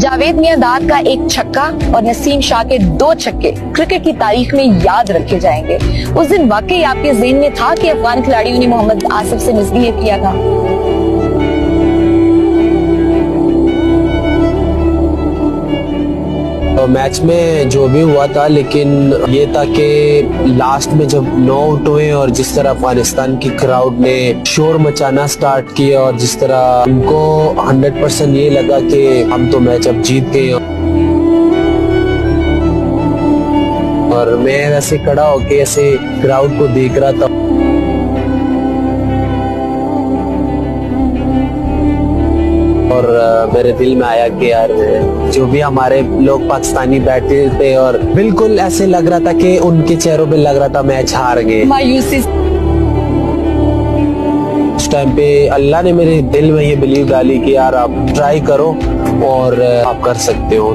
जावेद मियांदाद का एक छक्का और नसीम शाह के 2 छक्के क्रिकेट की तारीख में याद रखे जाएंगे। उस दिन वाकई आपके ज़हन में था कि अफगान खिलाड़ियों ने मोहम्मद आसिफ से मिसबिहेव किया था? मैच में जो भी हुआ था, लेकिन ये था कि लास्ट में जब 9 आउट हुए और जिस तरह अफगानिस्तान की क्राउड ने शोर मचाना स्टार्ट किया और जिस तरह उनको 100% ये लगा कि हम तो मैच अब जीत गए, और मैं ऐसे खड़ा होके ऐसे क्राउड को देख रहा था और मेरे दिल में आया कि यार जो भी हमारे लोग पाकिस्तानी बैठे थे और बिल्कुल ऐसे लग रहा था कि उनके चेहरों पे लग रहा था मैच हार गए। मायूसी उस टाइम पे अल्लाह ने मेरे दिल में ये बिलीव डाली कि यार आप ट्राई करो और आप कर सकते हो।